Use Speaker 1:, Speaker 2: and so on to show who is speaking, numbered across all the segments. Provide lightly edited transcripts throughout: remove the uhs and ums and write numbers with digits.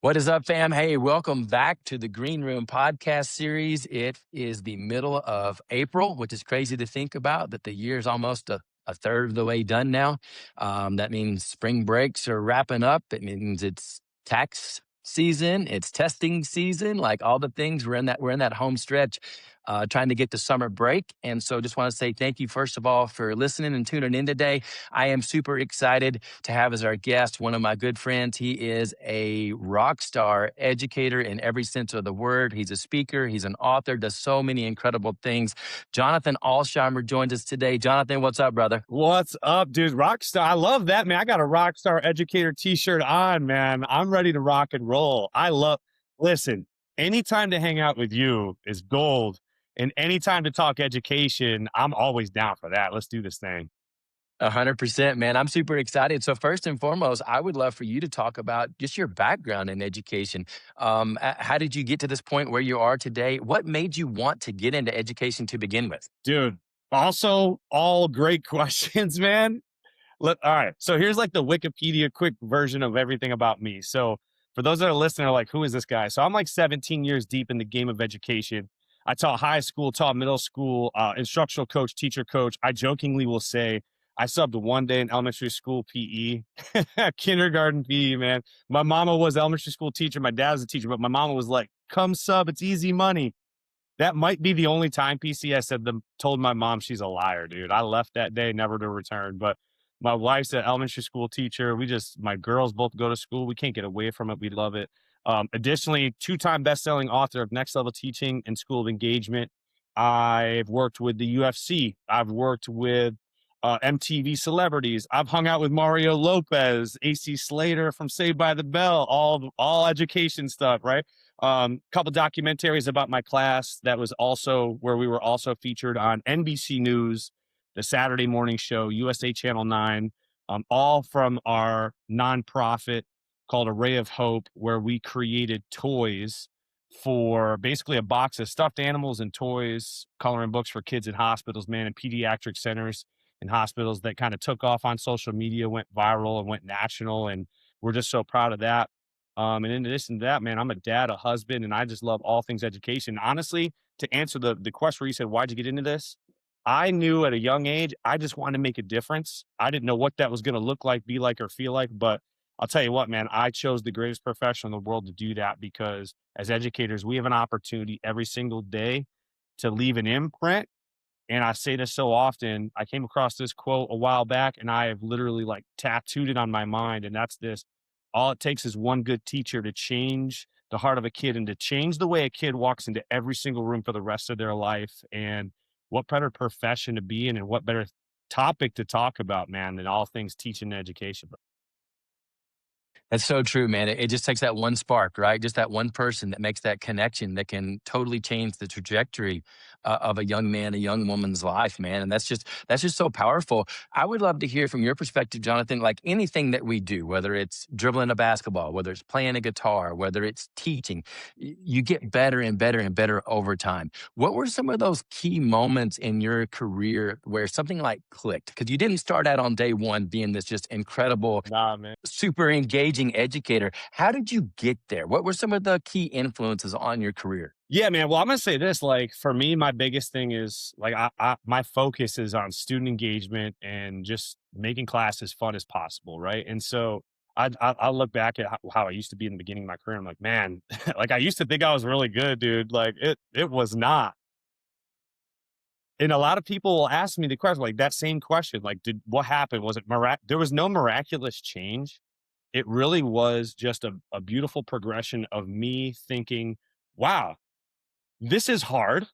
Speaker 1: What is up, fam? Hey, welcome back to the Green Room podcast series. It is the middle of April, which is crazy to think about that the year is almost a third of the way done now. That means spring breaks are wrapping up. It means it's tax season, it's testing season, like all the things. We're in that home stretch. Trying to get to summer break. And so just want to say thank you, first of all, for listening and tuning in today. I am super excited to have as our guest one of my good friends. He is a rock star educator in every sense of the word. He's a speaker, he's an author, does so many incredible things. Jonathan Alsheimer joins us today. Jonathan, what's up, brother?
Speaker 2: What's up, dude? Rockstar. I love that, man. I got a Rockstar Educator t-shirt on, man. I'm ready to rock and roll. Listen, anytime to hang out with you is gold. And anytime to talk education, I'm always down for that. Let's do this thing.
Speaker 1: 100%, man. I'm super excited. So first and foremost, I would love for you to talk about just your background in education. How did you get to this point where you are today? What made you want to get into education to begin with?
Speaker 2: Dude, also all great questions, man. All right. So here's like the Wikipedia quick version of everything about me. So for those that are listening, are like, who is this guy? So I'm like 17 years deep in the game of education. I taught high school, taught middle school, instructional coach, teacher coach. I jokingly will say I subbed one day in elementary school PE, kindergarten PE, man. My mama was elementary school teacher. My dad was a teacher, but my mama was like, come sub, it's easy money. That might be the only time PC I told my mom she's a liar, dude. I left that day, never to return. But my wife's an elementary school teacher. My girls both go to school. We can't get away from it. We love it. Additionally, two-time best-selling author of Next Level Teaching and School of Engagement. I've worked with the UFC. I've worked with MTV celebrities. I've hung out with Mario Lopez, AC Slater from Saved by the Bell, all education stuff, right? Couple documentaries about my class that was also where we were also featured on NBC News, the Saturday morning show, USA Channel 9, all from our nonprofit called Array of Hope, where we created toys for basically a box of stuffed animals and toys, coloring books for kids in hospitals, man, and pediatric centers and hospitals that kind of took off on social media, went viral and went national. And we're just so proud of that. And in addition to that, man, I'm a dad, a husband, and I just love all things education. Honestly, to answer the question where you said, why'd you get into this? I knew at a young age, I just wanted to make a difference. I didn't know what that was going to look like, be like, or feel like. But I'll tell you what, man, I chose the greatest profession in the world to do that because as educators, we have an opportunity every single day to leave an imprint. And I say this so often. I came across this quote a while back and I have literally like tattooed it on my mind. And that's this: all it takes is one good teacher to change the heart of a kid and to change the way a kid walks into every single room for the rest of their life. And what better profession to be in and what better topic to talk about, man, than all things teaching and education.
Speaker 1: That's so true, man. It just takes that one spark, right? Just that one person that makes that connection that can totally change the trajectory of a young man, a young woman's life, man. And that's just so powerful. I would love to hear from your perspective, Jonathan. Like anything that we do, whether it's dribbling a basketball, whether it's playing a guitar, whether it's teaching, you get better and better and better over time. What were some of those key moments in your career where something like clicked? Because you didn't start out on day one being this just incredible,
Speaker 2: Nah, man.
Speaker 1: super engaging educator. How did you get there? What were some of the key influences on your career?
Speaker 2: Yeah, man. Well, I'm gonna say this. Like for me, my biggest thing is like my focus is on student engagement and just making class as fun as possible, right? And so I look back at how I used to be in the beginning of my career. I'm like, man, like I used to think I was really good, dude. Like it was not. And a lot of people will ask me the question, like that same question, like, did what happened? Was it there was no miraculous change. It really was just a beautiful progression of me thinking, wow, this is hard.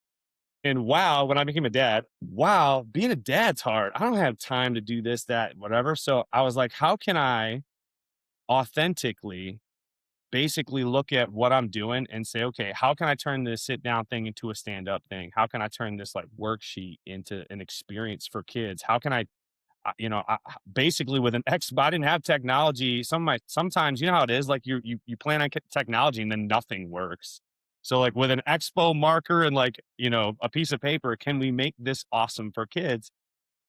Speaker 2: And wow, when I became a dad, wow, being a dad's hard. I don't have time to do this, that, whatever. So I was like, how can I authentically basically look at what I'm doing and say, okay, how can I turn this sit down thing into a stand up thing? How can I turn this like worksheet into an experience for kids? How can basically with an I didn't have technology. Sometimes, you know how it is, like you plan on technology and then nothing works. So like with an expo marker and like, a piece of paper, can we make this awesome for kids?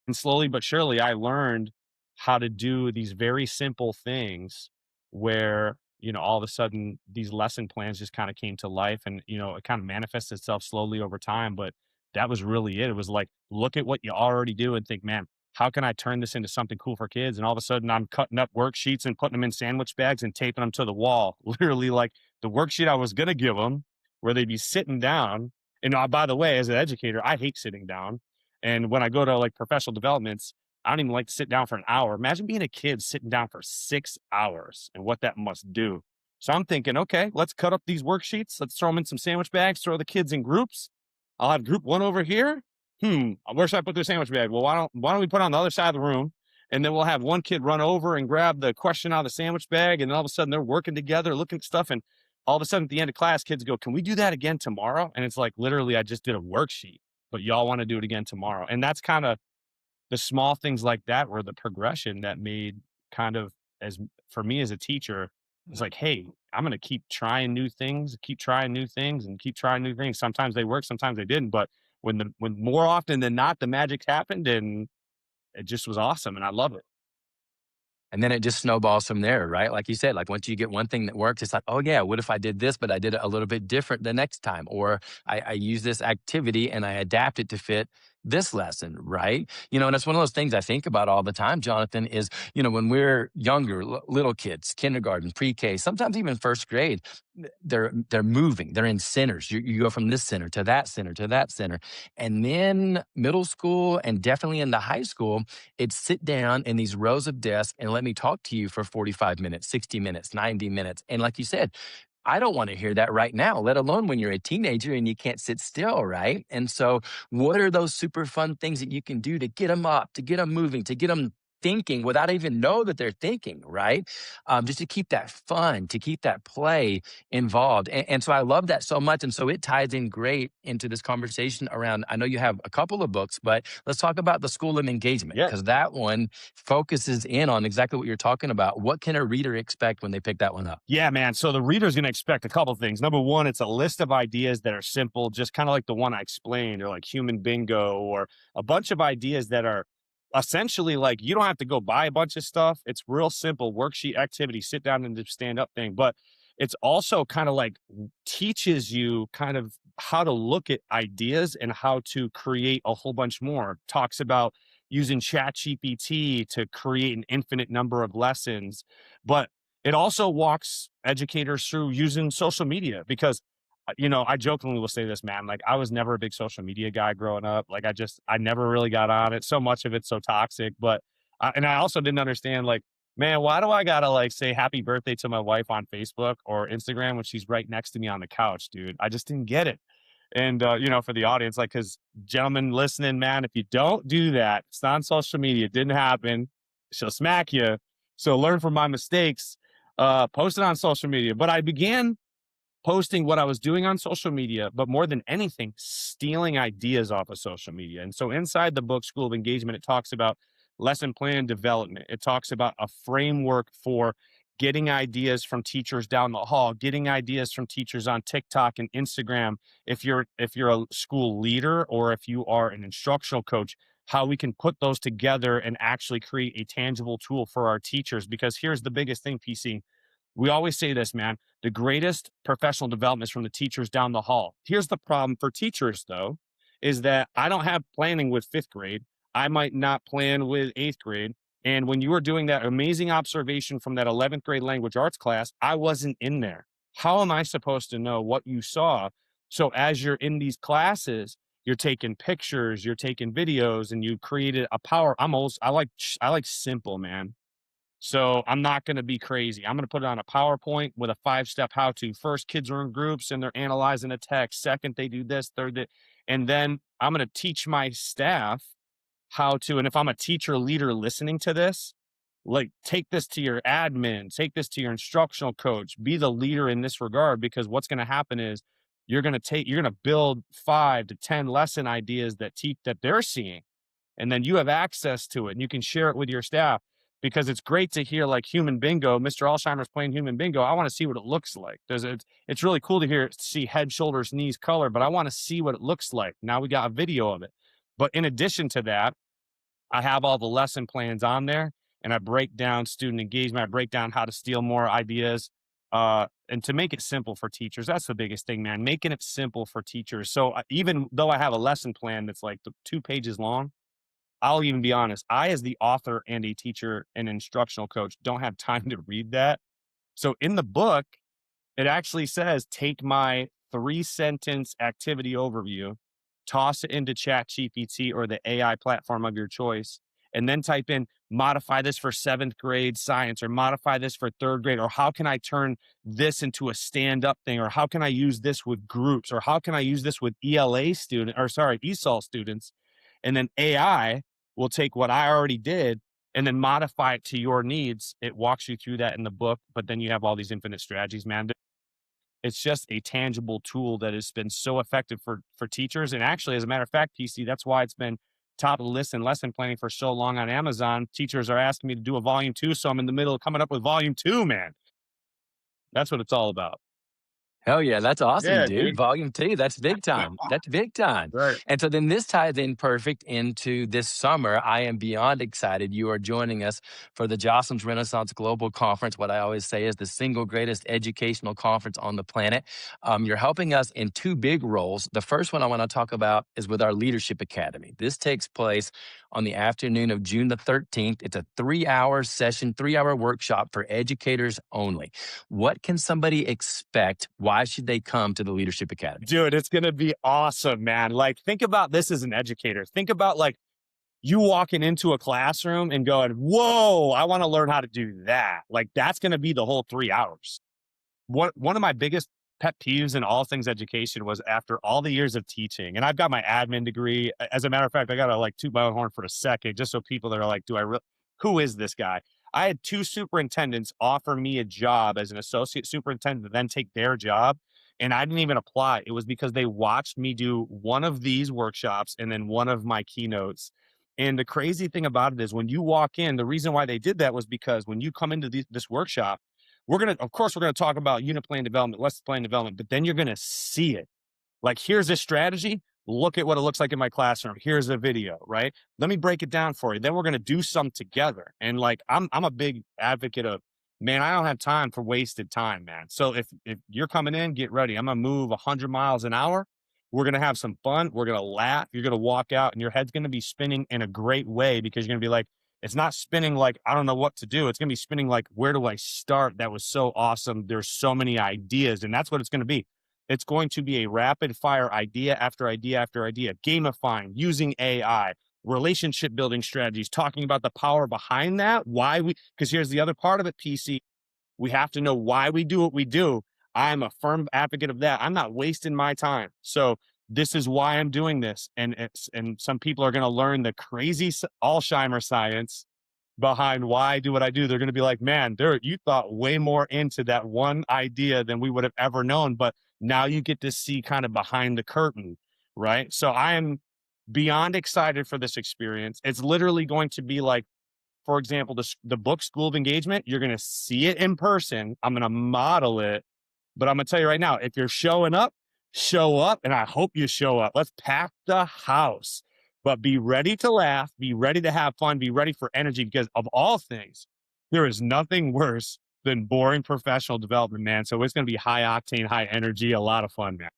Speaker 2: And slowly but surely I learned how to do these very simple things where all of a sudden these lesson plans just kind of came to life, and, it kind of manifests itself slowly over time. But that was really it. It was like, look at what you already do and think, man, how can I turn this into something cool for kids? And all of a sudden I'm cutting up worksheets and putting them in sandwich bags and taping them to the wall. Literally, like the worksheet I was going to give them where they'd be sitting down. And by the way, as an educator, I hate sitting down. And when I go to like professional developments, I don't even like to sit down for an hour. Imagine being a kid sitting down for 6 hours and what that must do. So I'm thinking, okay, let's cut up these worksheets. Let's throw them in some sandwich bags, throw the kids in groups. I'll have group one over here. Where should I put the sandwich bag? Well, why don't we put it on the other side of the room? And then we'll have one kid run over and grab the question out of the sandwich bag. And then all of a sudden they're working together, looking at stuff. And all of a sudden at the end of class, kids go, can we do that again tomorrow? And it's like, literally, I just did a worksheet, but y'all want to do it again tomorrow. And that's kind of the small things like that were the progression that made kind of, as for me as a teacher, it's like, hey, I'm going to keep trying new things, keep trying new things, and keep trying new things. Sometimes they work, sometimes they didn't. But when more often than not, the magic happened, and it just was awesome. And I love it.
Speaker 1: And then it just snowballs from there, right? Like you said, like once you get one thing that works, it's like, oh yeah, what if I did this, but I did it a little bit different the next time? Or I use this activity and I adapt it to fit this lesson, right? And it's one of those things I think about all the time, Jonathan, is, when we're younger, little kids, kindergarten, pre-K, sometimes even first grade, they're moving, they're in centers. You go from this center to that center to that center. And then middle school and definitely into high school, it's sit down in these rows of desks and let me talk to you for 45 minutes, 60 minutes, 90 minutes. And like you said, I don't want to hear that right now, let alone when you're a teenager and you can't sit still, right? And so, what are those super fun things that you can do to get them up, to get them moving, to get them thinking without even know that they're thinking, right? Just to keep that fun, to keep that play involved. And so I love that so much. And so it ties in great into this conversation around, I know you have a couple of books, but let's talk about the School of Engagement,
Speaker 2: Yeah.
Speaker 1: because that one focuses in on exactly what you're talking about. What can a reader expect when they pick that one up?
Speaker 2: Yeah, man. So the reader's going to expect a couple things. Number one, it's a list of ideas that are simple, just kind of like the one I explained, or like human bingo, or a bunch of ideas that are essentially like, you don't have to go buy a bunch of stuff. It's real simple worksheet activity, sit down and just stand up thing. But it's also kind of like teaches you kind of how to look at ideas and how to create a whole bunch more. Talks about using chat GPT to create an infinite number of lessons. But it also walks educators through using social media, because I jokingly will say this, man, like I was never a big social media guy growing up. Like I never really got on it. So much of it's so toxic. But and I also didn't understand, like, man, why do I gotta like say happy birthday to my wife on Facebook or Instagram when she's right next to me on the couch, dude? I just didn't get it. And for the audience, like, because gentlemen listening, man, if you don't do that, it's not on social media, it didn't happen, she'll smack you. So learn from my mistakes, post it on social media. But I began posting what I was doing on social media, but more than anything, stealing ideas off of social media. And so inside the book, School of Engagement, it talks about lesson plan development. It talks about a framework for getting ideas from teachers down the hall, getting ideas from teachers on TikTok and Instagram. If you're a school leader, or if you are an instructional coach, how we can put those together and actually create a tangible tool for our teachers. Because here's the biggest thing, PC. We always say this, man, the greatest professional development is from the teachers down the hall. Here's the problem for teachers, though, is that I don't have planning with fifth grade. I might not plan with eighth grade. And when you were doing that amazing observation from that 11th grade language arts class, I wasn't in there. How am I supposed to know what you saw? So as you're in these classes, you're taking pictures, you're taking videos, and you created a power. I like simple, man. So I'm not going to be crazy. I'm going to put it on a PowerPoint with a 5-step how to. First, kids are in groups and they're analyzing a text. Second, they do this. Third, and then I'm going to teach my staff how to. And if I'm a teacher leader listening to this, like, take this to your admin, take this to your instructional coach, be the leader in this regard, because what's going to happen is you're going to build 5 to 10 lesson ideas that they're seeing, and then you have access to it and you can share it with your staff. Because it's great to hear like human bingo, Mr. Alsheimer's playing human bingo. I want to see what it looks like. It's really cool to see head, shoulders, knees, color, but I want to see what it looks like. Now we got a video of it. But in addition to that, I have all the lesson plans on there, and I break down student engagement. I break down how to steal more ideas. And to make it simple for teachers, that's the biggest thing, man. Making it simple for teachers. So even though I have a lesson plan that's like 2 pages long, I'll even be honest. I, as the author and a teacher and instructional coach, don't have time to read that. So in the book, it actually says, take my 3 sentence activity overview, toss it into ChatGPT or the AI platform of your choice, and then type in modify this for 7th grade science, or modify this for 3rd grade, or how can I turn this into a stand-up thing, or how can I use this with groups, or how can I use this with ESOL students. And then AI will take what I already did and then modify it to your needs. It walks you through that in the book, but then you have all these infinite strategies, man. It's just a tangible tool that has been so effective for teachers. And actually, as a matter of fact, PC, that's why it's been top of the list in lesson planning for so long on Amazon. Teachers are asking me to do a volume 2, so I'm in the middle of coming up with volume 2, man. That's what it's all about.
Speaker 1: Hell yeah, that's awesome,
Speaker 2: Yeah,
Speaker 1: dude.
Speaker 2: dude.
Speaker 1: Volume 2, that's big time. That's big time.
Speaker 2: Right.
Speaker 1: And so then this ties in perfect into this summer. I am beyond excited. You are joining us for the Jocelyn's Renaissance Global Conference, what I always say is the single greatest educational conference on the planet. You're helping us in 2 big roles. The first one I want to talk about is with our Leadership Academy. This takes place on the afternoon of June the 13th. It's a 3-hour session, 3-hour workshop for educators only. What can somebody expect? Why should they come to the Leadership Academy?
Speaker 2: Dude, it's going to be awesome, man. Like, think about this as an educator. Think about like you walking into a classroom and going, whoa, I want to learn how to do that. Like, that's going to be the whole 3 hours. One of my biggest pet peeves in all things education was, after all the years of teaching, and I've got my admin degree. As a matter of fact, I got to like toot my own horn for a second, just so people that are like, who is this guy? I had 2 superintendents offer me a job as an associate superintendent, then take their job. And I didn't even apply. It was because they watched me do one of these workshops and then one of my keynotes. And the crazy thing about it is, when you walk in, the reason why they did that was because when you come into this workshop, of course, we're going to talk about unit plan development, lesson plan development, but then you're going to see it. Like, here's a strategy. Look at what it looks like in my classroom. Here's a video, right? Let me break it down for you. Then we're going to do some together. And like, I'm a big advocate of, man, I don't have time for wasted time, man. So if you're coming in, get ready. I'm going to move 100 miles an hour. We're going to have some fun. We're going to laugh. You're going to walk out and your head's going to be spinning in a great way, because you're going to be like, it's not spinning like, I don't know what to do. It's going to be spinning like, where do I start? That was so awesome. There's so many ideas. And that's what it's going to be. It's going to be a rapid fire idea after idea after idea, gamifying, using AI, relationship building strategies, talking about the power behind that. Because here's the other part of it, PC. We have to know why we do what we do. I'm a firm advocate of that. I'm not wasting my time. So this is why I'm doing this. And some people are going to learn the crazy Alsheimer science behind why I do what I do. They're going to be like, man, you thought way more into that one idea than we would have ever known. But now you get to see kind of behind the curtain, right? So I am beyond excited for this experience. It's literally going to be like, for example, the book School of Engagement. You're going to see it in person. I'm going to model it. But I'm going to tell you right now, if you're showing up, show up. And I hope you show up. Let's pack the house. But be ready to laugh, be ready to have fun, be ready for energy, because of all things, there is nothing worse than boring professional development, man. So it's going to be high octane, high energy, a lot of fun, man.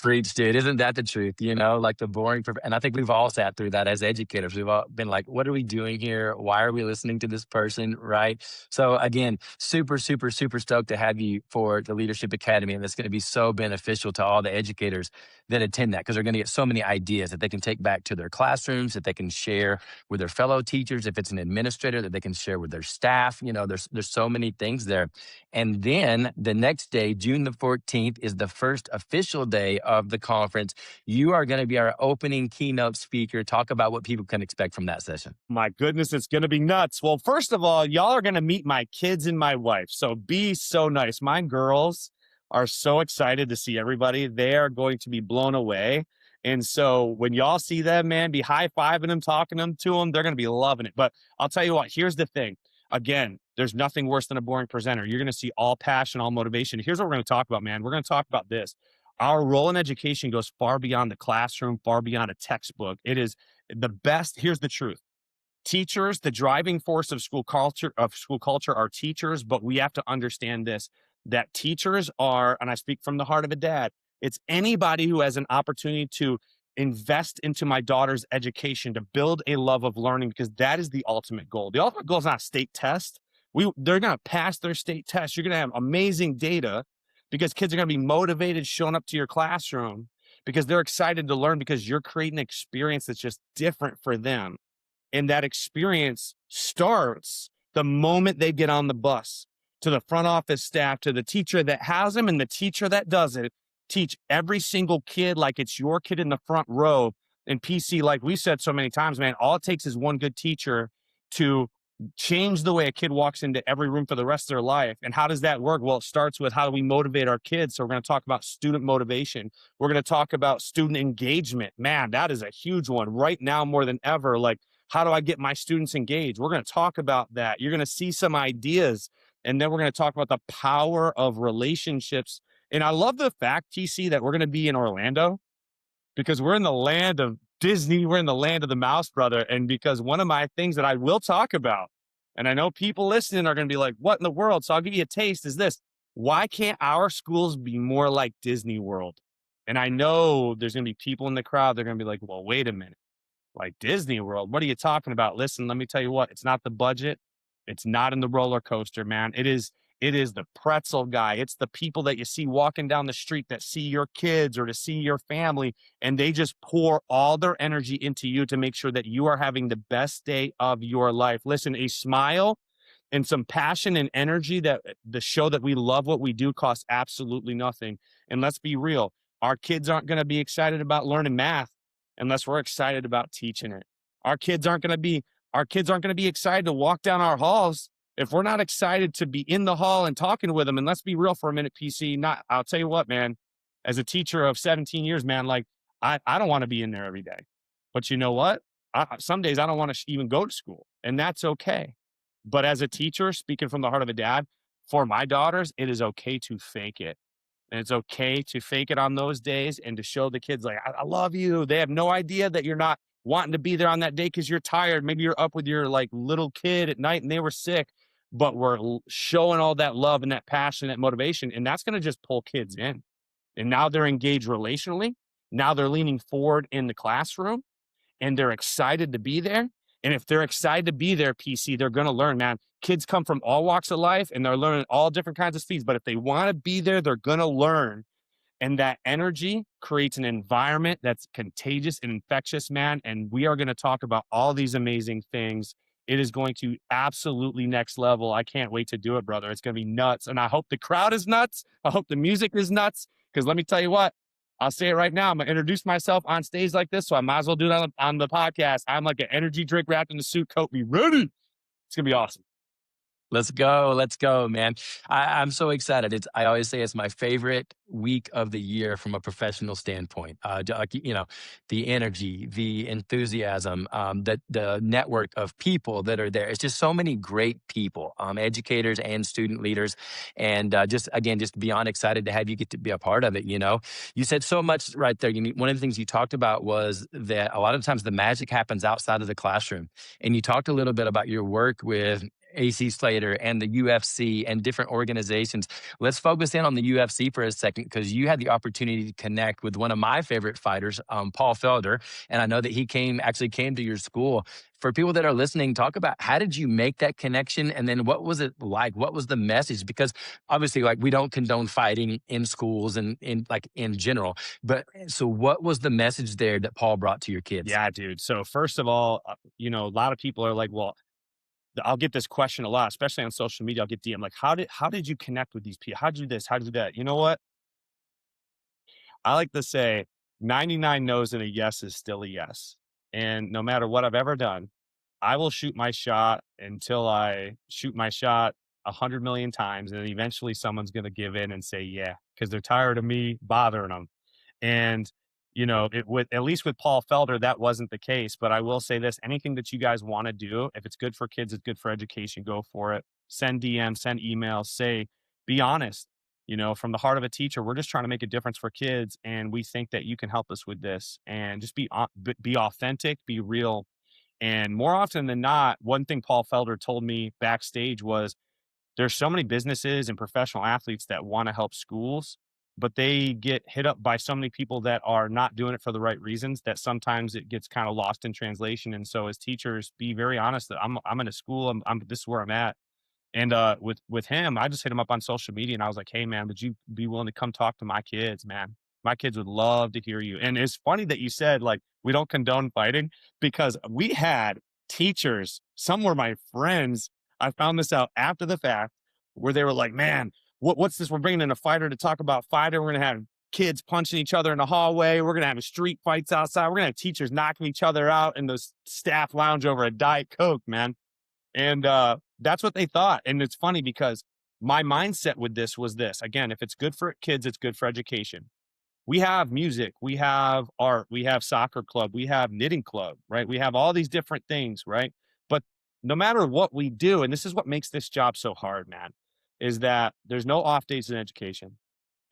Speaker 1: Preach, dude. Isn't that the truth? You know, like the boring. And I think we've all sat through that as educators. We've all been like, what are we doing here? Why are we listening to this person? Right. So, again, super, super, super stoked to have you for the Leadership Academy. And it's going to be so beneficial to all the educators that attend that, because they're going to get so many ideas that they can take back to their classrooms, that they can share with their fellow teachers. If it's an administrator, that they can share with their staff. You know, there's so many things there. And then the next day, June the 14th, is the first official day of the conference. You are going to be our opening keynote speaker. Talk about what people can expect from that session.
Speaker 2: My goodness, it's going to be nuts. Well, first of all, y'all are going to meet my kids and my wife. So be so nice. My girls are so excited to see everybody. They are going to be blown away. And so when y'all see them, man, be high-fiving them, talking to them. They're going to be loving it. But I'll tell you what, here's the thing. Again, there's nothing worse than a boring presenter. You're going to see all passion, all motivation. Here's what we're going to talk about, man. We're going to talk about this. Our role in education goes far beyond the classroom, far beyond a textbook. It is the best. Here's the truth. Teachers, the driving force of school culture are teachers, but we have to understand this, that teachers are, and I speak from the heart of a dad, it's anybody who has an opportunity to invest into my daughter's education, to build a love of learning, because that is the ultimate goal. The ultimate goal is not a state test. They're going to pass their state test. You're going to have amazing data because kids are going to be motivated showing up to your classroom because they're excited to learn, because you're creating an experience that's just different for them. And that experience starts the moment they get on the bus. To the front office staff, to the teacher that has them and the teacher that doesn't, teach every single kid like it's your kid in the front row. And PC, like we said so many times, man, all it takes is one good teacher to change the way a kid walks into every room for the rest of their life. And how does that work? Well, it starts with how do we motivate our kids? So we're going to talk about student motivation. We're going to talk about student engagement. Man, that is a huge one right now more than ever. Like, how do I get my students engaged? We're going to talk about that. You're going to see some ideas, and then we're going to talk about the power of relationships. And I love the fact, TC, that we're going to be in Orlando because we're in the land of Disney. We're in the land of the mouse, brother. And because one of my things that I will talk about, and I know people listening are going to be like, what in the world? So I'll give you a taste, is this. Why can't our schools be more like Disney World? And I know there's going to be people in the crowd. They're going to be like, well, wait a minute. Like Disney World, what are you talking about? Listen, let me tell you what, it's not the budget. It's not in the roller coaster, man. It is the pretzel guy. It's the people that you see walking down the street that see your kids or to see your family, and they just pour all their energy into you to make sure that you are having the best day of your life. Listen, a smile and some passion and energy, that the show that we love what we do, costs absolutely nothing. And let's be real, our kids aren't going to be excited about learning math unless we're excited about teaching it. Our kids aren't going to be excited to walk down our halls if we're not excited to be in the hall and talking with them. And let's be real for a minute, PC. I'll tell you what, man, as a teacher of 17 years, man, like I don't want to be in there every day. But you know what? Some days I don't want to even go to school, and that's okay. But as a teacher, speaking from the heart of a dad, for my daughters, it is okay to fake it. And it's okay to fake it on those days and to show the kids, like, I love you. They have no idea that you're not wanting to be there on that day because you're tired. Maybe you're up with your like little kid at night and they were sick, but we're showing all that love and that passion, that motivation. And that's going to just pull kids in. And now they're engaged relationally. Now they're leaning forward in the classroom and they're excited to be there. And if they're excited to be there, PC, they're going to learn, man. Kids come from all walks of life and they're learning all different kinds of speeds. But if they want to be there, they're going to learn. And that energy creates an environment that's contagious and infectious, man. And we are going to talk about all these amazing things. It is going to absolutely next level. I can't wait to do it, brother. It's going to be nuts. And I hope the crowd is nuts. I hope the music is nuts. Because let me tell you what, I'll say it right now. I'm going to introduce myself on stage like this. So I might as well do it on the podcast. I'm like an energy drink wrapped in a suit coat. Be ready. It's going to be awesome.
Speaker 1: Let's go, man. I'm so excited. I always say it's my favorite week of the year from a professional standpoint. Like, the energy, the enthusiasm, the network of people that are there. It's just so many great people, educators and student leaders, and just beyond excited to have you get to be a part of it. You said so much right there. One of the things you talked about was that a lot of times the magic happens outside of the classroom, and you talked a little bit about your work with AC Slater and the UFC and different organizations. Let's focus in on the UFC for a second, because you had the opportunity to connect with one of my favorite fighters, Paul Felder. And I know that he actually came to your school. For people that are listening, talk about how did you make that connection? And then what was it like? What was the message? Because obviously, like, we don't condone fighting in schools and in general. But so what was the message there that Paul brought to your kids?
Speaker 2: Yeah, dude. So first of all, a lot of people are like, well, I'll get this question a lot, especially on social media. I'll get DM like, how did you connect with these people? How'd you do this? How'd you do that? You know what? I like to say 99 no's and a yes is still a yes. And no matter what I've ever done, I will shoot my shot until I shoot my shot 100 million times. And then eventually someone's going to give in and say, yeah, because they're tired of me bothering them. And, at least with Paul Felder, that wasn't the case. But I will say this, anything that you guys want to do, if it's good for kids, it's good for education, go for it. Send DMs, send emails, be honest. From the heart of a teacher, we're just trying to make a difference for kids. And we think that you can help us with this, and just be authentic, be real. And more often than not, one thing Paul Felder told me backstage was there's so many businesses and professional athletes that want to help schools, but they get hit up by so many people that are not doing it for the right reasons that sometimes it gets kind of lost in translation. And so as teachers, be very honest that I'm in a school, this is where I'm at. And with him, I just hit him up on social media and I was like, "Hey man, would you be willing to come talk to my kids, man? My kids would love to hear you." And it's funny that you said like we don't condone fighting because we had teachers, some were my friends. I found this out after the fact where they were like, "Man, what's this? We're bringing in a fighter to talk about fighting. We're gonna have kids punching each other in the hallway. We're gonna have street fights outside. We're gonna have teachers knocking each other out in the staff lounge over a Diet Coke, man." And that's what they thought. And it's funny because my mindset with this was this again, if it's good for kids, it's good for education. We have music, we have art, we have soccer club, we have knitting club, right? We have all these different things, right? But no matter what we do, and this is what makes this job so hard, man, is that there's no off days in education.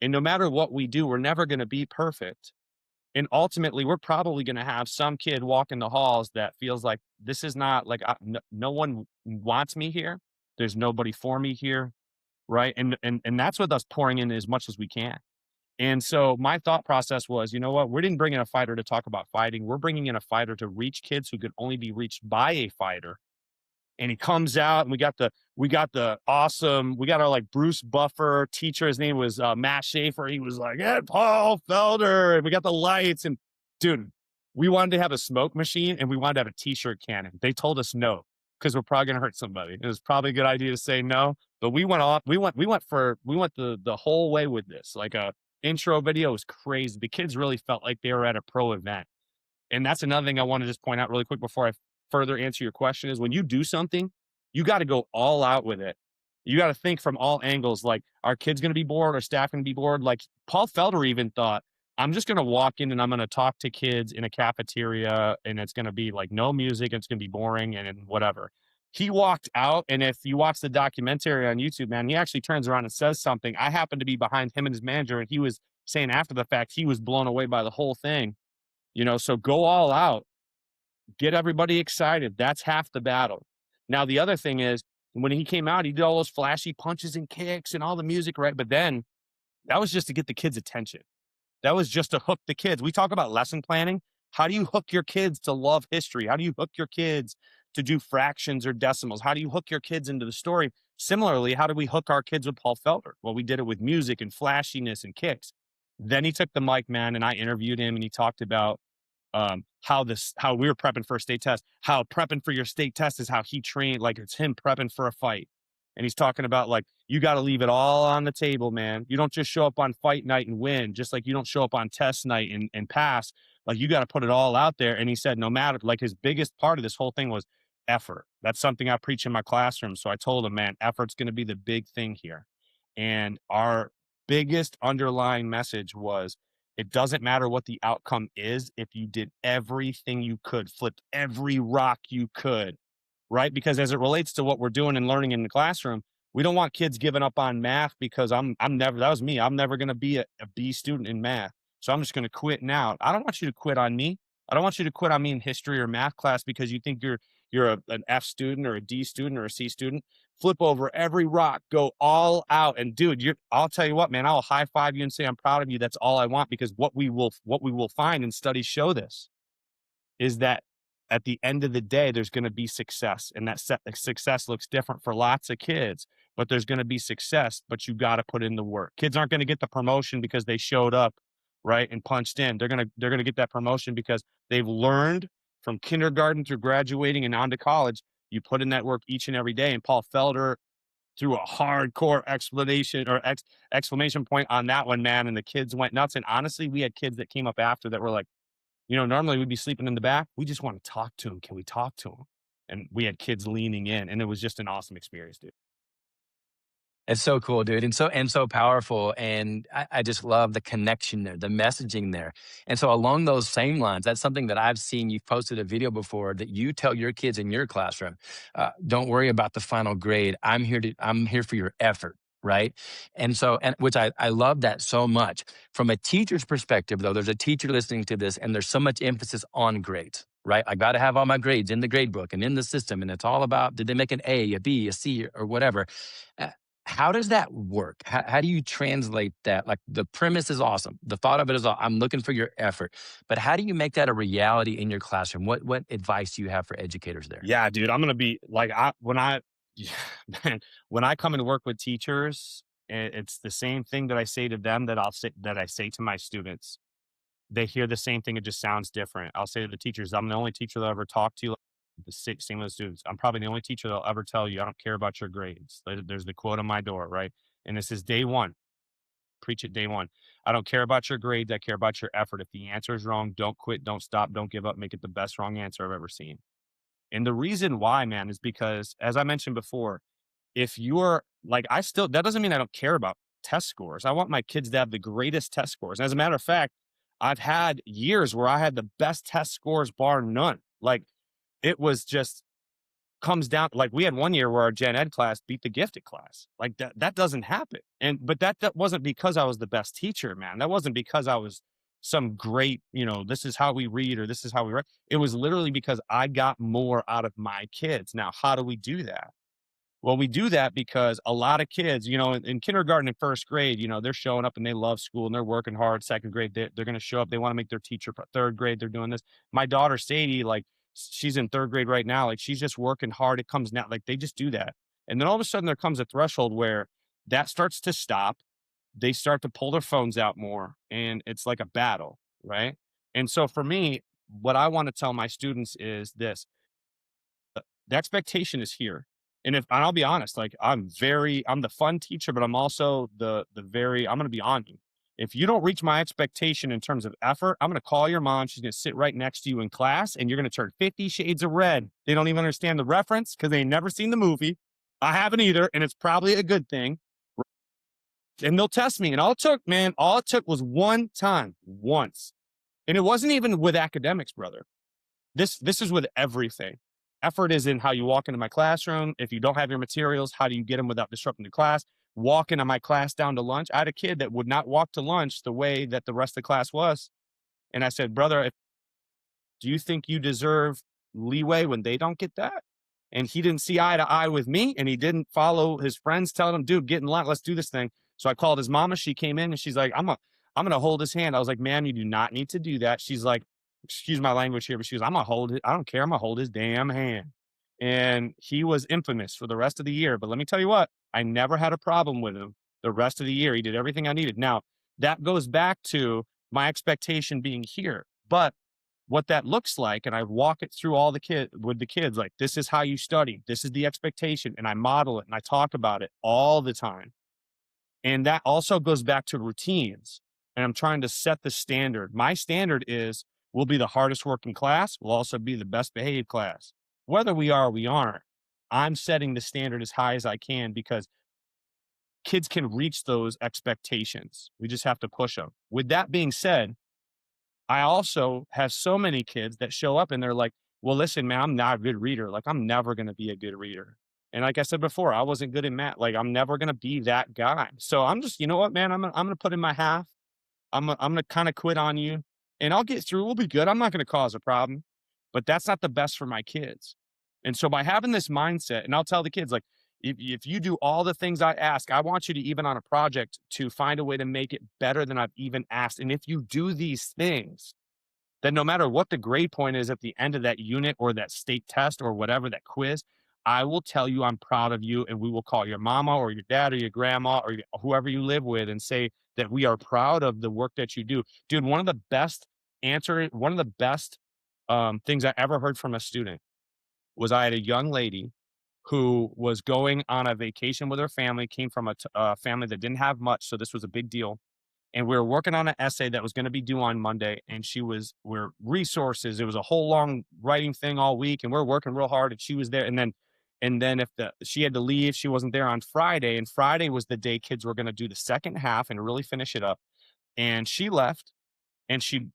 Speaker 2: And no matter what we do, we're never going to be perfect. And ultimately, we're probably gonna have some kid walk in the halls that feels like this is not like no one wants me here. There's nobody for me here, right? And that's with us pouring in as much as we can. And so my thought process was, you know what? We didn't bring in a fighter to talk about fighting. We're bringing in a fighter to reach kids who could only be reached by a fighter, and he comes out and we got our like Bruce Buffer teacher. His name was Matt Schaefer. He was like, "Yeah, Paul Felder," and we got the lights. And dude, we wanted to have a smoke machine and we wanted to have a t-shirt cannon. They told us no because we're probably gonna hurt somebody. It was probably a good idea to say no, but we went off. We went the whole way with this. Like a intro video was crazy. The kids really felt like they were at a pro event. And that's another thing I want to just point out really quick before I further answer your question is when you do something, you got to go all out with it. You got to think from all angles. Like, are kids going to be bored? Are staff going to be bored? Like Paul Felder even thought, I'm just going to walk in and I'm going to talk to kids in a cafeteria and it's going to be like no music. It's going to be boring and whatever. He walked out. And if you watch the documentary on YouTube, man, he actually turns around and says something. I happened to be behind him and his manager, and he was saying after the fact, he was blown away by the whole thing. So go all out, get everybody excited. That's half the battle. Now, the other thing is when he came out, he did all those flashy punches and kicks and all the music, right? But then that was just to get the kids' attention. That was just to hook the kids. We talk about lesson planning. How do you hook your kids to love history? How do you hook your kids to do fractions or decimals? How do you hook your kids into the story? Similarly, how do we hook our kids with Paul Felder? Well, we did it with music and flashiness and kicks. Then he took the mic, man, and I interviewed him and he talked about how we were prepping for a state test, how prepping for your state test is how he trained, like it's him prepping for a fight. And he's talking about like, you got to leave it all on the table, man. You don't just show up on fight night and win, just like you don't show up on test night and pass. Like you got to put it all out there. And he said, no matter, like his biggest part of this whole thing was effort. That's something I preach in my classroom. So I told him, man, effort's going to be the big thing here. And our biggest underlying message was, it doesn't matter what the outcome is if you did everything you could, flipped every rock you could, right? Because as it relates to what we're doing and learning in the classroom, we don't want kids giving up on math because I'm never, that was me. I'm never going to be a B student in math. So I'm just going to quit now. I don't want you to quit on me. I don't want you to quit on me in history or math class because you think you're an F student or a D student or a C student. Flip over every rock, go all out. And dude, I'll tell you what, man, I'll high five you and say I'm proud of you. That's all I want, because what we will find, and studies show this, is that at the end of the day, there's going to be success, and that success looks different for lots of kids, but there's going to be success, but you got to put in the work. Kids aren't going to get the promotion because they showed up, right, and punched in. They're going to get that promotion because they've learned from kindergarten through graduating and on to college. You put in that work each and every day. And Paul Felder threw a hardcore exclamation point on that one, man. And the kids went nuts. And honestly, we had kids that came up after that were like, normally we'd be sleeping in the back. We just want to talk to him. Can we talk to him? And we had kids leaning in, and it was just an awesome experience, dude.
Speaker 1: It's so cool, dude, and so powerful, and I just love the connection there, the messaging there. And so along those same lines, that's something that I've seen. You've posted a video before that you tell your kids in your classroom, "Don't worry about the final grade. I'm here for your effort." Right. And so, and which I love that so much. From a teacher's perspective, though, there's a teacher listening to this, and there's so much emphasis on grades. right? I got to have all my grades in the grade book and in the system. And it's all about, did they make an A, a B, a C, or whatever? Uh, how does that work? How do you translate that? Like the premise is awesome. The thought of it is, I'm looking for your effort, but how do you make that a reality in your classroom? What advice do you have for educators there?
Speaker 2: Yeah, dude, I'm gonna be like, yeah, man, when I come and work with teachers, it's the same thing that I say to them that I say to my students. They hear the same thing, it just sounds different. I'll say to the teachers, I'm the only teacher that'll ever talk to you like the same with the students. I'm probably the only teacher that'll ever tell you, I don't care about your grades. There's the quote on my door, right? And this is day one. Preach it day one. I don't care about your grades. I care about your effort. If the answer is wrong, don't quit, don't stop, don't give up. Make it the best wrong answer I've ever seen. And the reason why, man, is because, as I mentioned before, if you're like, that doesn't mean I don't care about test scores. I want my kids to have the greatest test scores. And as a matter of fact, I've had years where I had the best test scores, bar none. Like, it was just comes down, like, we had one year where our gen ed class beat the gifted class. Like, that doesn't happen. But that wasn't because I was the best teacher, man. That wasn't because I was some great, this is how we read or this is how we write. It was literally because I got more out of my kids. Now, how do we do that? Well, we do that because a lot of kids, in kindergarten and first grade, they're showing up and they love school and they're working hard. Second grade, they're going to show up. They want to make their teacher. Third grade, they're doing this. My daughter, Sadie, like, she's in third grade right now. Like, she's just working hard. It comes now. Like, they just do that. And then all of a sudden there comes a threshold where that starts to stop. They start to pull their phones out more and it's like a battle. Right. And so for me, what I want to tell my students is this: the expectation is here. And I'll be honest, like, I'm the fun teacher, but I'm also I'm going to be on you. If you don't reach my expectation in terms of effort, I'm going to call your mom. She's going to sit right next to you in class and you're going to turn 50 shades of red. They don't even understand the reference because they ain't never seen the movie. I haven't either. And it's probably a good thing. And they'll test me. And all it took was one time, once. And it wasn't even with academics, brother. This is with everything. Effort is in how you walk into my classroom. If you don't have your materials, how do you get them without disrupting the class? Walk into my class down to lunch. I had a kid that would not walk to lunch the way that the rest of the class was. And I said, brother, do you think you deserve leeway when they don't get that? And he didn't see eye to eye with me, and he didn't follow his friends telling him, dude, get in line, let's do this thing. So I called his mama. She came in and she's like, I'm going to hold his hand. I was like, ma'am, you do not need to do that. She's like, excuse my language here, but she was, I'm going to hold it. I don't care. I'm going to hold his damn hand. And he was infamous for the rest of the year. But let me tell you what, I never had a problem with him the rest of the year. He did everything I needed. Now, that goes back to my expectation being here. But what that looks like, and I walk it through with the kids, like, this is how you study. This is the expectation. And I model it and I talk about it all the time. And that also goes back to routines. And I'm trying to set the standard. My standard is, we'll be the hardest working class. We'll also be the best behaved class. Whether we are or we aren't, I'm setting the standard as high as I can because kids can reach those expectations. We just have to push them. With that being said, I also have so many kids that show up and they're like, well, listen, man, I'm not a good reader. Like, I'm never going to be a good reader. And like I said before, I wasn't good in math. Like, I'm never going to be that guy. So I'm just, you know what, man, I'm going to put in my half. I'm going to kind of quit on you and I'll get through. We'll be good. I'm not going to cause a problem, but that's not the best for my kids. And so by having this mindset, and I'll tell the kids, like, if you do all the things I ask, I want you to, even on a project, to find a way to make it better than I've even asked. And if you do these things, then no matter what the grade point is at the end of that unit or that state test or whatever, that quiz, I will tell you I'm proud of you. And we will call your mama or your dad or your grandma or whoever you live with and say that we are proud of the work that you do. Dude, one of the best things I ever heard from a student was, I had a young lady who was going on a vacation with her family, came from a family that didn't have much. So this was a big deal. And we were working on an essay that was going to be due on Monday. And we're resources. It was a whole long writing thing all week. And we're working real hard. And she was there. And then she had to leave, she wasn't there on Friday. And Friday was the day kids were going to do the second half and really finish it up. And she left and she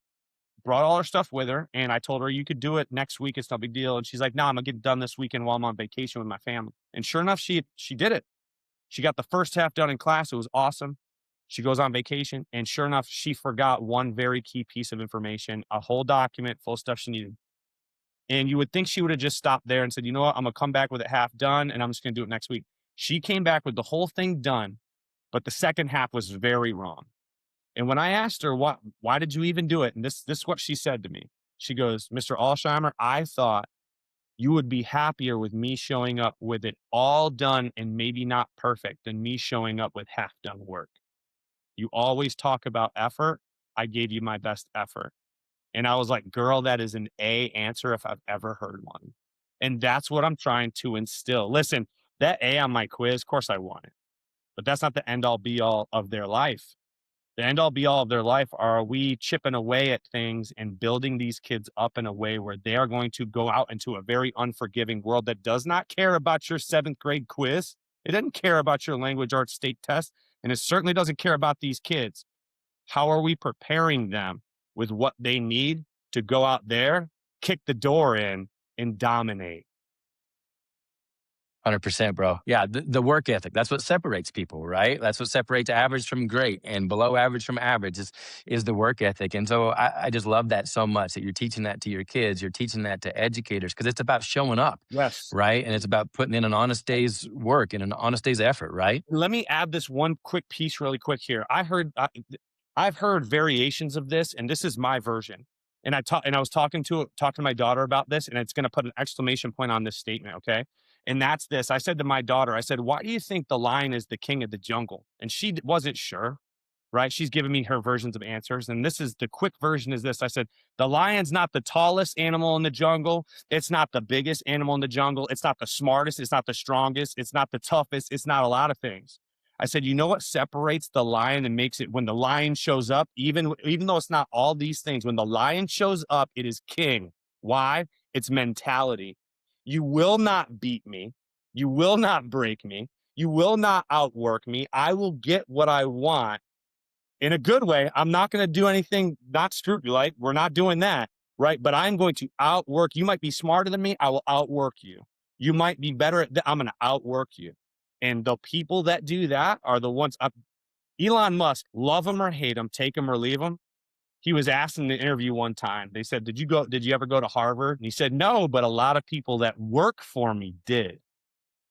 Speaker 2: brought all her stuff with her. And I told her, you could do it next week. It's no big deal. And she's like, no, I'm going to get it done this weekend while I'm on vacation with my family. And sure enough, she did it. She got the first half done in class. It was awesome. She goes on vacation. And sure enough, she forgot one very key piece of information, a whole document full of stuff she needed. And you would think she would have just stopped there and said, you know what, I'm gonna come back with it half done and I'm just gonna do it next week. She came back with the whole thing done, but the second half was very wrong. And when I asked her why did you even do it? And this is what she said to me. She goes, Mr. Alsheimer, I thought you would be happier with me showing up with it all done and maybe not perfect than me showing up with half done work. You always talk about effort. I gave you my best effort. And I was like, girl, that is an A answer if I've ever heard one. And that's what I'm trying to instill. Listen, that A on my quiz, of course I want it, but that's not the end all be all of their life. The end all be all of their life are we chipping away at things and building these kids up in a way where they are going to go out into a very unforgiving world that does not care about your seventh grade quiz. It doesn't care about your language arts state test. And it certainly doesn't care about these kids. How are we preparing them with what they need to go out there, kick the door in, and dominate?
Speaker 1: 100%, bro. Yeah, the work ethic. That's what separates people, right? That's what separates average from great and below average from average is the work ethic. And so I just love that so much that you're teaching that to your kids. You're teaching that to educators because it's about showing up,
Speaker 2: Yes.
Speaker 1: right? And it's about putting in an honest day's work and an honest day's effort, right?
Speaker 2: Let me add this one quick piece really quick here. I've heard variations of this, and this is my version. And I was talking to my daughter about this, and it's going to put an exclamation point on this statement, okay? And that's this. I said to my daughter, I said, "Why do you think the lion is the king of the jungle?" And she wasn't sure, right? She's giving me her versions of answers. And this is the quick version is this. I said, the lion's not the tallest animal in the jungle. It's not the biggest animal in the jungle. It's not the smartest. It's not the strongest. It's not the toughest. It's not a lot of things. I said, you know what separates the lion and makes it when the lion shows up, even though it's not all these things, when the lion shows up, it is king. Why? It's mentality. You will not beat me. You will not break me. You will not outwork me. I will get what I want in a good way. I'm not going to do anything not scrupulous. We're not doing that, right? But I'm going to outwork. You might be smarter than me. I will outwork you. You might be better at that. I'm going to outwork you. And the people that do that are the ones. Elon Musk, love him or hate him, take him or leave him. He was asked in the interview one time. They said, Did you ever go to Harvard?" And he said, "No, but a lot of people that work for me did."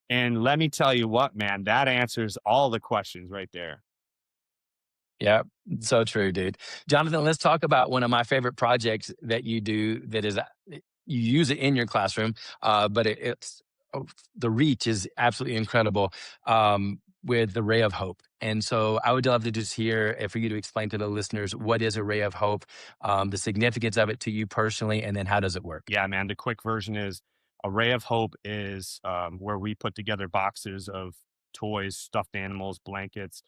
Speaker 2: And let me tell you what, man, that answers all the questions right there.
Speaker 1: Yeah, so true, dude. Jonathan, let's talk about one of my favorite projects that you do that is you use it in your classroom, but it's the reach is absolutely incredible with the Ray of Hope. And so I would love to just hear for you to explain to the listeners what is a Ray of Hope, the significance of it to you personally, and then how does it work?
Speaker 2: Yeah, man. The quick version is a ray of hope is where we put together boxes of toys, stuffed animals, blankets,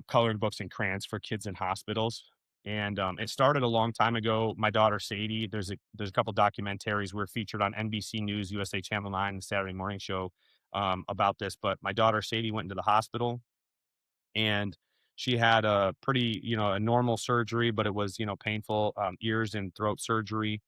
Speaker 2: colored books, and crayons for kids in hospitals. And it started a long time ago. My daughter Sadie, there's a couple documentaries were featured on NBC News, USA Channel 9, the Saturday morning show about this. But my daughter Sadie went into the hospital and she had a pretty, a normal surgery, but it was, painful ears and throat surgery.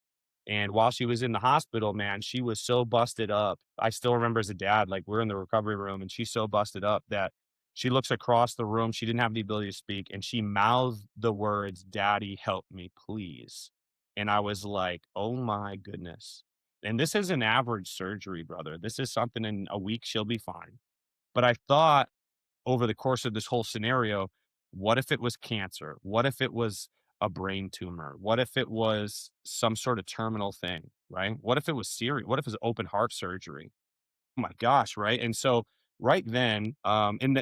Speaker 2: And while she was in the hospital, man, she was so busted up. I still remember as a dad, like we're in the recovery room and she's so busted up that she looks across the room. She didn't have the ability to speak and she mouthed the words, "Daddy, help me, please." And I was like, oh my goodness. And this is an average surgery, brother. This is something in a week, she'll be fine. But I thought over the course of this whole scenario, what if it was cancer? What if it was a brain tumor? What if it was some sort of terminal thing, right? What if it was serious? What if it was open heart surgery? Oh my gosh, right? And so right then, in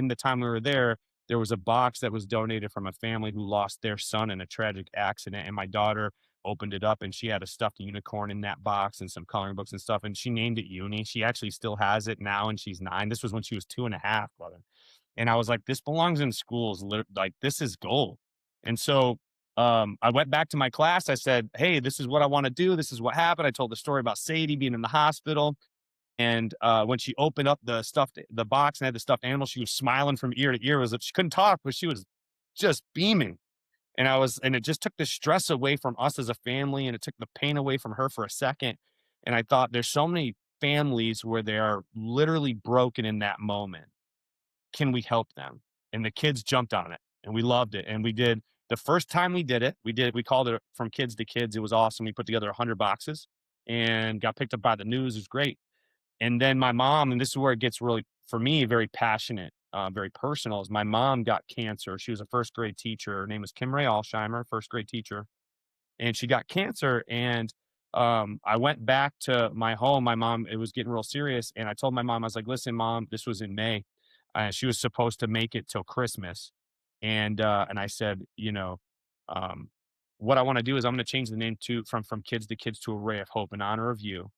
Speaker 2: the time we were there was a box that was donated from a family who lost their son in a tragic accident, and my daughter opened it up and she had a stuffed unicorn in that box and some coloring books and stuff, and she named it Uni. She actually still has it now, and she's 9. This was when she was 2.5, brother. And I was like, this belongs in schools. Like this is gold. And so I went back to my class. I said, hey, this is what I want to do. This is what happened. I told the story about Sadie being in the hospital. And when she opened up the box and had the stuffed animal, she was smiling from ear to ear. It was she couldn't talk, but she was just beaming. And it just took the stress away from us as a family, and it took the pain away from her for a second. And I thought, there's so many families where they are literally broken in that moment. Can we help them? And the kids jumped on it, and we loved it. And we did the first time we did it. We called it From Kids to Kids. It was awesome. We put together 100 boxes. and got picked up by the news. It was great. And then my mom, and this is where it gets really, for me, very passionate, very personal, is my mom got cancer. She was a first grade teacher. Her name was Kim Ray Alsheimer, first grade teacher, and she got cancer. And I went back to my home. My mom, it was getting real serious. And I told my mom, I was like, listen, mom, this was in May. She was supposed to make it till Christmas. And I said, um, what I want to do is I'm going to change the name to from kids to kids to a ray of hope in honor of you.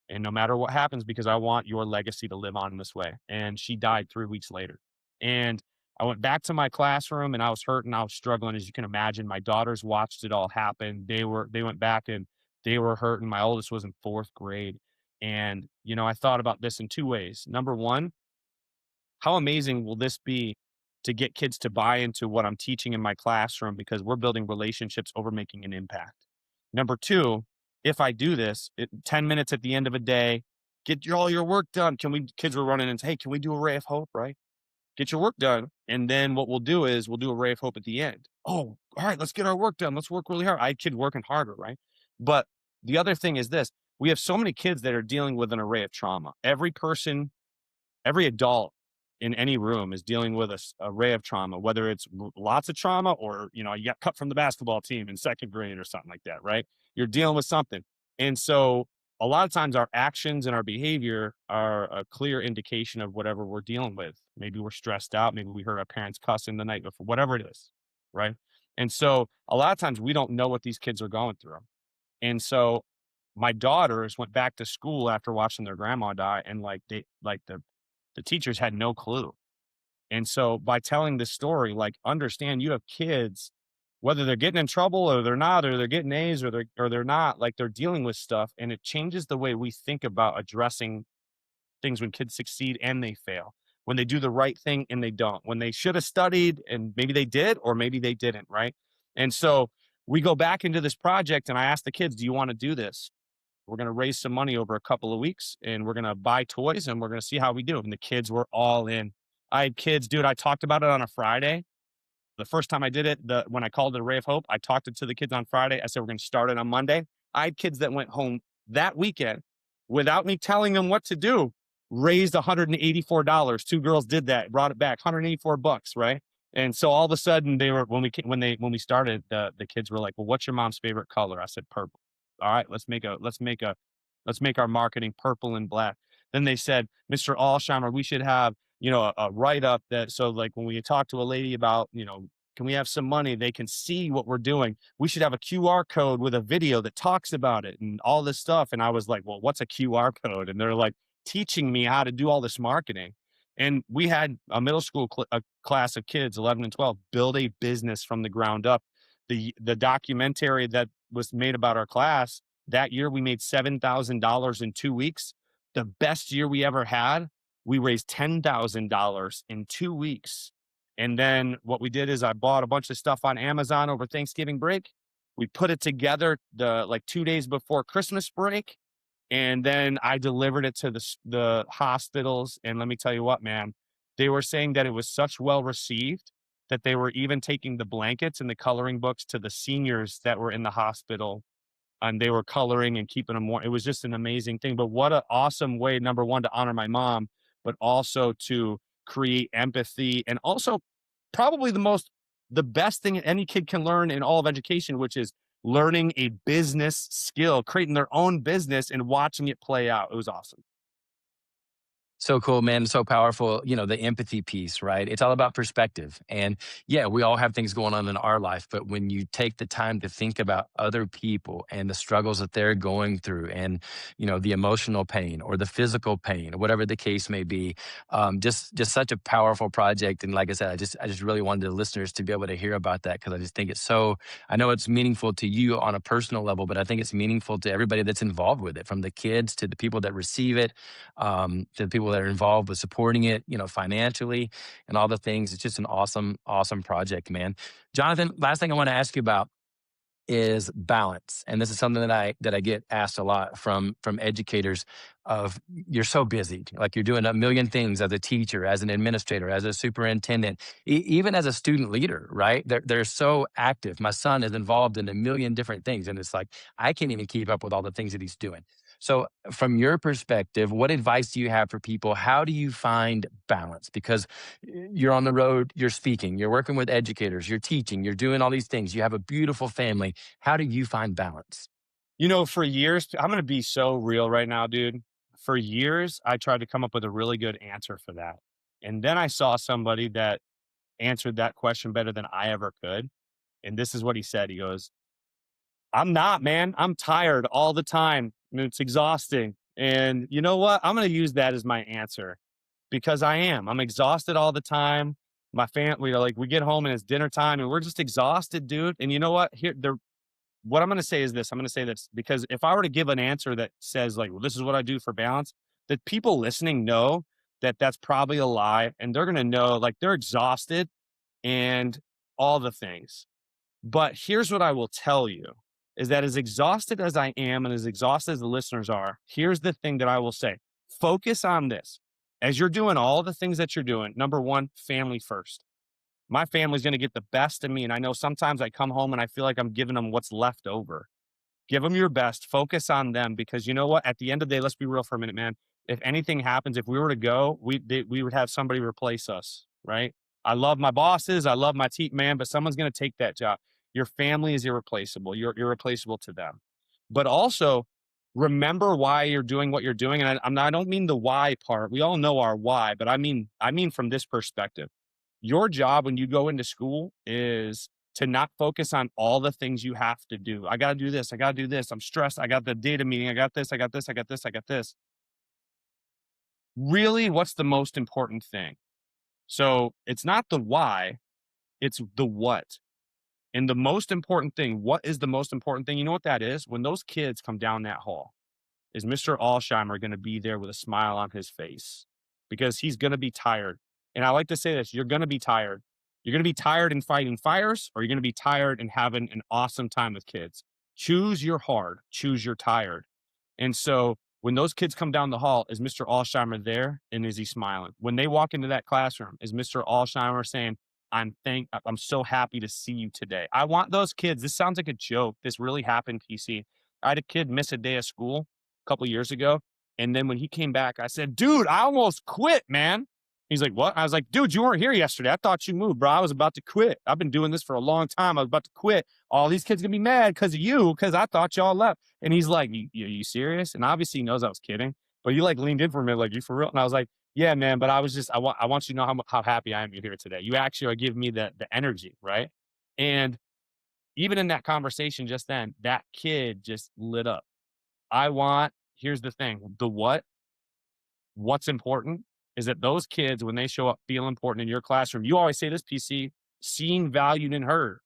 Speaker 2: And no matter what happens, because I want your legacy to live on in this way. And she died 3 weeks later. And I went back to my classroom and I was hurting. I was struggling, as you can imagine. My daughters watched it all happen. They went back and they were hurting. My oldest was in fourth grade. And, I thought about this in two ways. Number one, how amazing will this be to get kids to buy into what I'm teaching in my classroom, because we're building relationships over making an impact. Number two, if I do this, 10 minutes at the end of a day, get all your work done. Kids were running and say, hey, can we do a ray of hope, right? Get your work done. And then what we'll do is we'll do a ray of hope at the end. Oh, all right, let's get our work done. Let's work really hard. I had kids working harder, right? But the other thing is this: we have so many kids that are dealing with an array of trauma. Every adult in any room is dealing with a array of trauma, whether it's lots of trauma or, you got cut from the basketball team in second grade or something like that, right? You're dealing with something. And so a lot of times our actions and our behavior are a clear indication of whatever we're dealing with. Maybe we're stressed out. Maybe we heard our parents cussing the night before, whatever it is, right? And so a lot of times we don't know what these kids are going through. And so my daughters went back to school after watching their grandma die, and the teachers had no clue. And so by telling this story, like, understand you have kids, whether they're getting in trouble or they're not, or they're getting A's or they're not, like, they're dealing with stuff, and it changes the way we think about addressing things when kids succeed and they fail. When they do the right thing and they don't. When they should have studied and maybe they did or maybe they didn't, right? And so we go back into this project and I ask the kids, do you want to do this? We're going to raise some money over a couple of weeks and we're going to buy toys and we're going to see how we do. And the kids were all in. I had kids, dude, I talked about it on a Friday. The first time I did it, when I called it a Ray of Hope, I talked it to the kids on Friday. I said, we're going to start it on Monday. I had kids that went home that weekend without me telling them what to do, raised $184. Two girls did that, brought it back, $184, right? And so all of a sudden they were, when we started, the kids were like, well, what's your mom's favorite color? I said, purple. All right, let's make our marketing purple and black. Then they said, Mr. Alsheimer, we should have, a write up that, so like when we talk to a lady about, can we have some money? They can see what we're doing. We should have a QR code with a video that talks about it and all this stuff. And I was like, well, what's a QR code? And they're like teaching me how to do all this marketing. And we had a middle school a class of kids, 11 and 12, build a business from the ground up. The documentary that was made about our class, that year we made $7,000 in 2 weeks. The best year we ever had, we raised $10,000 in 2 weeks. And then what we did is I bought a bunch of stuff on Amazon over Thanksgiving break. We put it together like 2 days before Christmas break. And then I delivered it to the hospitals. And let me tell you what, man, they were saying that it was such well received that they were even taking the blankets and the coloring books to the seniors that were in the hospital, and they were coloring and keeping them warm. It was just an amazing thing. But what an awesome way, number one, to honor my mom, but also to create empathy, and also probably the best thing any kid can learn in all of education, which is learning a business skill, creating their own business and watching it play out. It was awesome.
Speaker 1: So cool, man. So powerful. The empathy piece, right? It's all about perspective. And yeah, we all have things going on in our life, but when you take the time to think about other people and the struggles that they're going through and, the emotional pain or the physical pain or whatever the case may be, just such a powerful project. And like I said, I just really wanted the listeners to be able to hear about that, because I just think I know it's meaningful to you on a personal level, but I think it's meaningful to everybody that's involved with it, from the kids to the people that receive it, to the people that are involved with supporting it, financially and all the things. It's just an awesome, awesome project, man. Jonathan, last thing I want to ask you about is balance. And this is something that I get asked a lot from educators of, you're so busy, like you're doing a million things as a teacher, as an administrator, as a superintendent, even as a student leader, right? They're so active. My son is involved in a million different things. And it's like, I can't even keep up with all the things that he's doing. So, from your perspective, what advice do you have for people? How do you find balance? Because you're on the road, you're speaking, you're working with educators, you're teaching, you're doing all these things. You have a beautiful family. How do you find balance?
Speaker 2: For years, I'm going to be so real right now, dude. For years, I tried to come up with a really good answer for that. And then I saw somebody that answered that question better than I ever could. And this is what he said. He goes, I'm not, man. I'm tired all the time. And it's exhausting. And you know what? I'm going to use that as my answer because I am. I'm exhausted all the time. My family, like, we get home and it's dinner time and we're just exhausted, dude. And you know what? What I'm going to say is this. I'm going to say this because if I were to give an answer that says, like, well, this is what I do for balance, that people listening know that that's probably a lie. And they're going to know, like, they're exhausted and all the things. But here's what I will tell you is that as exhausted as I am and as exhausted as the listeners are, here's the thing that I will say. Focus on this. As you're doing all the things that you're doing, number one, family first. My family's going to get the best of me. And I know sometimes I come home and I feel like I'm giving them what's left over. Give them your best. Focus on them because you know what? At the end of the day, let's be real for a minute, man. If anything happens, if we were to go, we would have somebody replace us, right? I love my bosses. I love my team, man, but someone's going to take that job. Your family is irreplaceable. You're irreplaceable to them. But also, remember why you're doing what you're doing. And I don't mean the why part. We all know our why, but I mean from this perspective. Your job when you go into school is to not focus on all the things you have to do. I got to do this. I got to do this. I'm stressed. I got the data meeting. I got this. I got this. I got this. I got this. Really, what's the most important thing? So it's not the why, it's the what. And the most important thing, what is the most important thing? You know what that is? When those kids come down that hall, is Mr. Alsheimer going to be there with a smile on his face? Because he's going to be tired. And I like to say this, you're going to be tired. You're going to be tired in fighting fires, or you're going to be tired and having an awesome time with kids. Choose your hard, choose your tired. And so when those kids come down the hall, is Mr. Alsheimer there and is he smiling? When they walk into that classroom, is Mr. Alsheimer saying, I'm so happy to see you today. I want those kids. This sounds like a joke. This really happened, PC. I had a kid miss a day of school a couple of years ago. And then when he came back, I said, dude, I almost quit, man. He's like, what? I was like, dude, you weren't here yesterday. I thought you moved, bro. I was about to quit. I've been doing this for a long time. I was about to quit. All these kids gonna be mad because of you, because I thought y'all left. And he's like, you serious? And obviously he knows I was kidding, but you like leaned in for a minute, like, you for real? And I was like, yeah, man, but I want you to know how happy I am you're here today. You actually are giving me the energy, right? And even in that conversation just then, that kid just lit up. Here's the thing, what's important is that those kids, when they show up, feel important in your classroom. You always say this, PC, seen, valued, and heard.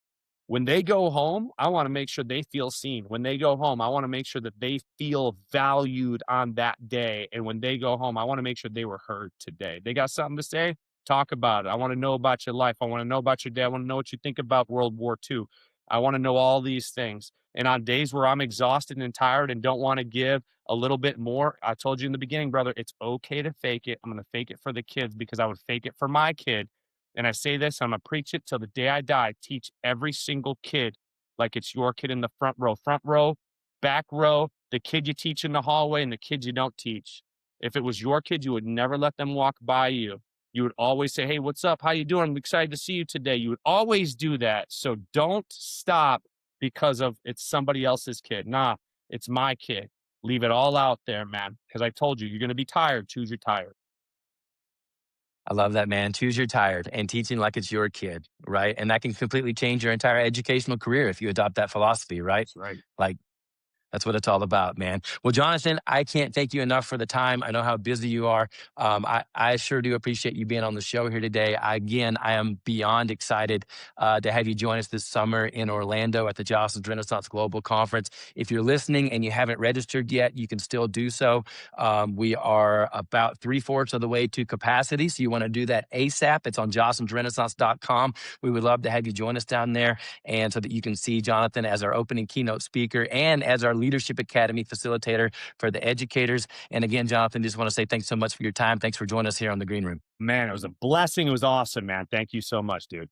Speaker 2: When they go home, I want to make sure they feel seen. When they go home, I want to make sure that they feel valued on that day. And when they go home, I want to make sure they were heard today. They got something to say? Talk about it. I want to know about your life. I want to know about your day. I want to know what you think about World War II. I want to know all these things. And on days where I'm exhausted and tired and don't want to give a little bit more, I told you in the beginning, brother, it's okay to fake it. I'm going to fake it for the kids because I would fake it for my kid. And I say this, I'm going to preach it till the day I die. Teach every single kid like it's your kid in the front row, back row, the kid you teach in the hallway and the kids you don't teach. If it was your kid, you would never let them walk by you. You would always say, hey, what's up? How you doing? I'm excited to see you today. You would always do that. So don't stop because of it's somebody else's kid. Nah, it's my kid. Leave it all out there, man. Because I told you, you're going to be tired. Choose your tired.
Speaker 1: I love that, man. Choose your tired and teaching like it's your kid, right? And that can completely change your entire educational career if you adopt that philosophy, right?
Speaker 2: That's right.
Speaker 1: Like, that's what it's all about, man. Well, Jonathan, I can't thank you enough for the time. I know how busy you are. I sure do appreciate you being on the show here today. I am beyond excited to have you join us this summer in Orlando at the Jocelyn's Renaissance Global Conference. If you're listening and you haven't registered yet, you can still do so. We are about 3/4 of the way to capacity, so you want to do that ASAP. It's on jocelynsrenaissance.com. We would love to have you join us down there, and so that you can see Jonathan as our opening keynote speaker and as our Leadership Academy facilitator for the educators. And again, Jonathan, just want to say thanks so much for your time. Thanks for joining us here on the Green Room.
Speaker 2: Man, it was a blessing. It was awesome, man. Thank you so much, dude.